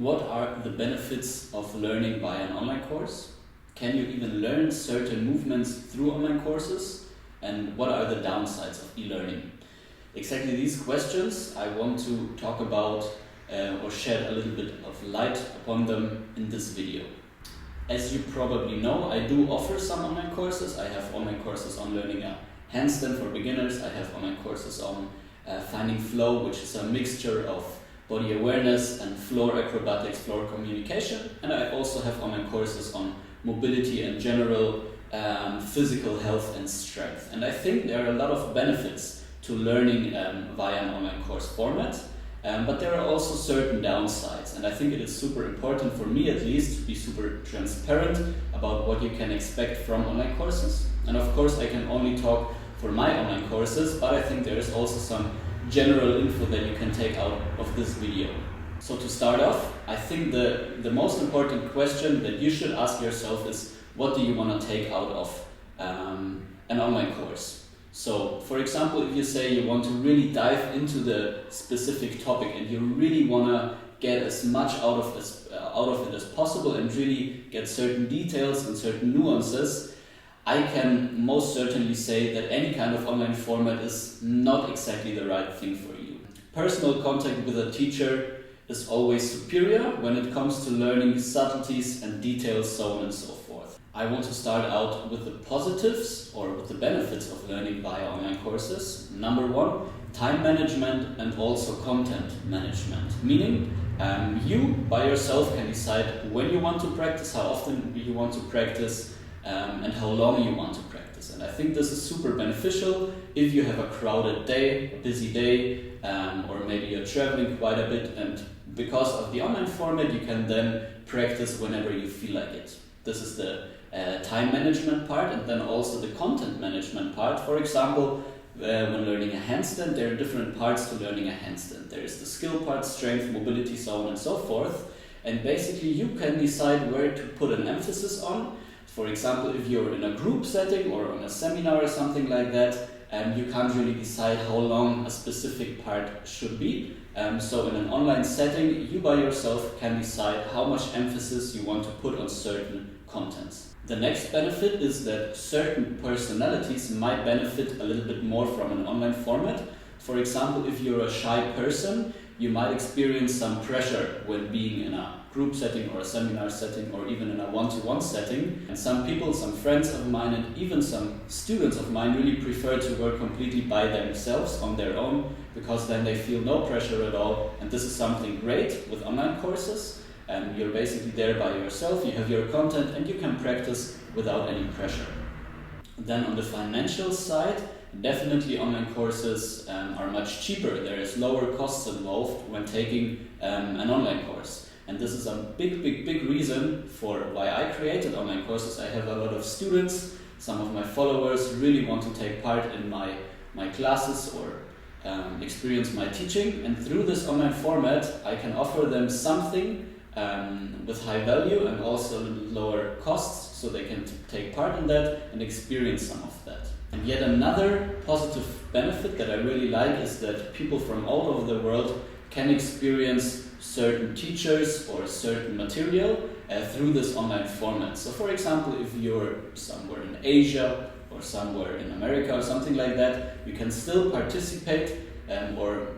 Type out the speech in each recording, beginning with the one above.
What are the benefits of learning by an online course? Can you even learn certain movements through online courses? And what are the downsides of e-learning? Exactly these questions I want to talk about or shed a little bit of light upon them in this video. As you probably know, I do offer some online courses. I have online courses on learning a handstand for beginners. I have online courses on finding flow, which is a mixture of body awareness and floor acrobatics, floor communication. And I also have online courses on mobility and general physical health and strength. And I think there are a lot of benefits to learning via an online course format. But there are also certain downsides, and I think it is super important for me at least to be super transparent about what you can expect from online courses. And of course I can only talk for my online courses, but I think there is also some general info that you can take out of this video. So to start off, I think the most important question that you should ask yourself is, what do you want to take out of an online course? So, for example, if you say you want to really dive into the specific topic and you really want to get as much out of it as possible and really get certain details and certain nuances, I can most certainly say that any kind of online format is not exactly the right thing for you. Personal contact with a teacher is always superior when it comes to learning subtleties and details, so on and so forth. I want to start out with the positives or with the benefits of learning via online courses. Number one, time management and also content management. Meaning, you by yourself can decide when you want to practice, how often you want to practice, and how long you want to practice. And I think this is super beneficial if you have a crowded day, a busy day, or maybe you're traveling quite a bit, and because of the online format you can then practice whenever you feel like it. This is the time management part, and then also the content management part. For example, when learning a handstand, there are different parts to learning a handstand. There is the skill part, strength, mobility, so on and so forth. And basically you can decide where to put an emphasis on. For example, if you're in a group setting or on a seminar or something like that, you can't really decide how long a specific part should be. So in an online setting, you by yourself can decide how much emphasis you want to put on certain contents. The next benefit is that certain personalities might benefit a little bit more from an online format. For example, if you're a shy person, you might experience some pressure when being in a group setting or a seminar setting or even in a one-to-one setting. And some people, some friends of mine and even some students of mine really prefer to work completely by themselves on their own, because then they feel no pressure at all. And this is something great with online courses. You're basically there by yourself, you have your content and you can practice without any pressure. Then on the financial side, definitely online courses are much cheaper. There is lower costs involved when taking an online course. And this is a big reason for why I created online courses. I have a lot of students, some of my followers really want to take part in my classes or experience my teaching. And through this online format, I can offer them something with high value and also a little lower costs, so they can take part in that and experience some of that. And yet another positive benefit that I really like is that people from all over the world can experience certain teachers or certain material through this online format. So for example, if you're somewhere in Asia or somewhere in America or something like that, you can still participate or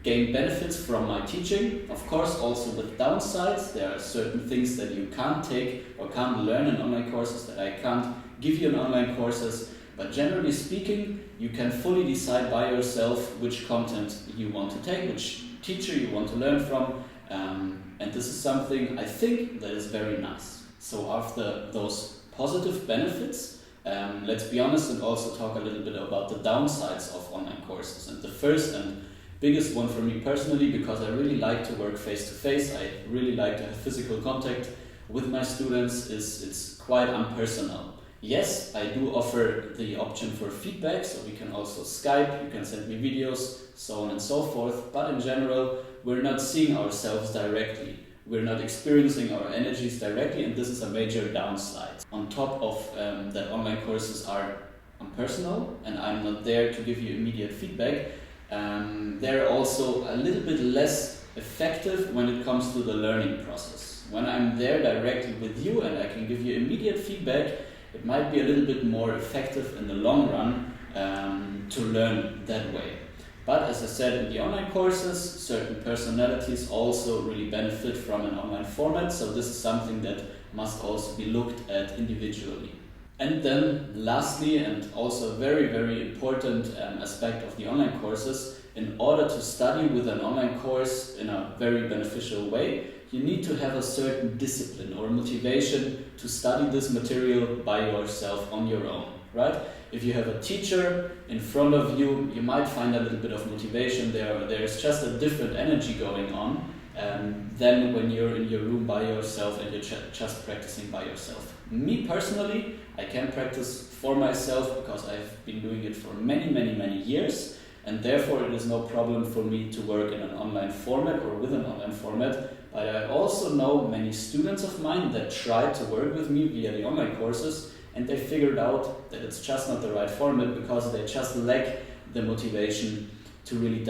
gain benefits from my teaching. Of course, also with downsides. There are certain things that you can't take or can't learn in online courses that I can't give you in online courses. But generally speaking, you can fully decide by yourself which content you want to take, which teacher you want to learn from. And this is something I think that is very nice. So after those positive benefits, let's be honest and also talk a little bit about the downsides of online courses. And the first and biggest one for me personally, because I really like to work face-to-face, I really like to have physical contact with my students, is it's quite impersonal. Yes, I do offer the option for feedback, so we can also Skype, you can send me videos, so on and so forth, but in general, we're not seeing ourselves directly. We're not experiencing our energies directly, and this is a major downside. On top of that, online courses are impersonal, and I'm not there to give you immediate feedback. They're also a little bit less effective when it comes to the learning process. When I'm there directly with you and I can give you immediate feedback, it might be a little bit more effective in the long run to learn that way. But as I said, in the online courses, certain personalities also really benefit from an online format, so this is something that must also be looked at individually. And then lastly, and also a very, very important aspect of the online courses, in order to study with an online course in a very beneficial way, you need to have a certain discipline or motivation to study this material by yourself on your own, right? If you have a teacher in front of you, you might find a little bit of motivation there. There's just a different energy going on than when you're in your room by yourself and you're just practicing by yourself. Me personally, I can practice for myself because I've been doing it for many, many, many years, and therefore it is no problem for me to work in an online format or with an online format. But I also know many students of mine that tried to work with me via the online courses, and they figured out that it's just not the right format because they just lack the motivation to really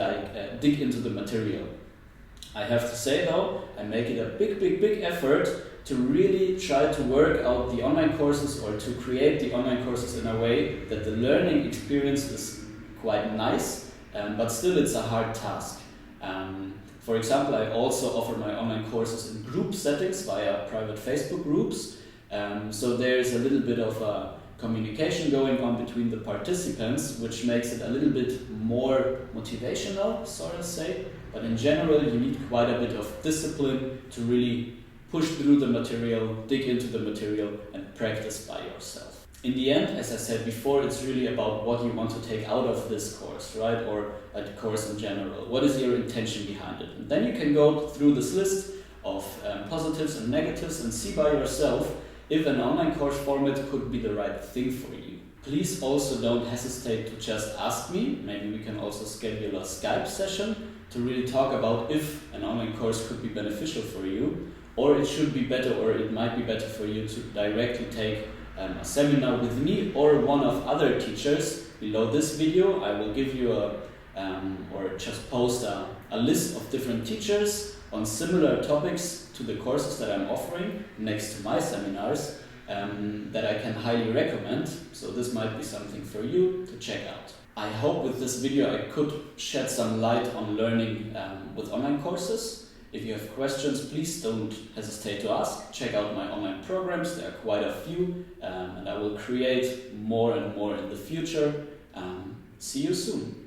dig into the material. I have to say though, I make it a big effort to really try to work out the online courses or to create the online courses in a way that the learning experience is quite nice, but still it's a hard task. For example, I also offer my online courses in group settings via private Facebook groups. So there's a little bit of a communication going on between the participants, which makes it a little bit more motivational, so to say. But in general, you need quite a bit of discipline to really push through the material, dig into the material, and practice by yourself. In the end, as I said before, it's really about what you want to take out of this course, right? Or a course in general. What is your intention behind it? And then you can go through this list of positives and negatives and see by yourself if an online course format could be the right thing for you. Please also don't hesitate to just ask me. Maybe we can also schedule a Skype session to really talk about if an online course could be beneficial for you, or it should be better, or it might be better for you to directly take a seminar with me or one of other teachers. Below this video, I will give you or just post a list of different teachers on similar topics to the courses that I'm offering next to my seminars that I can highly recommend. So this might be something for you to check out. I hope with this video I could shed some light on learning with online courses. If you have questions, please don't hesitate to ask. Check out my online programs, there are quite a few, and I will create more and more in the future. See you soon.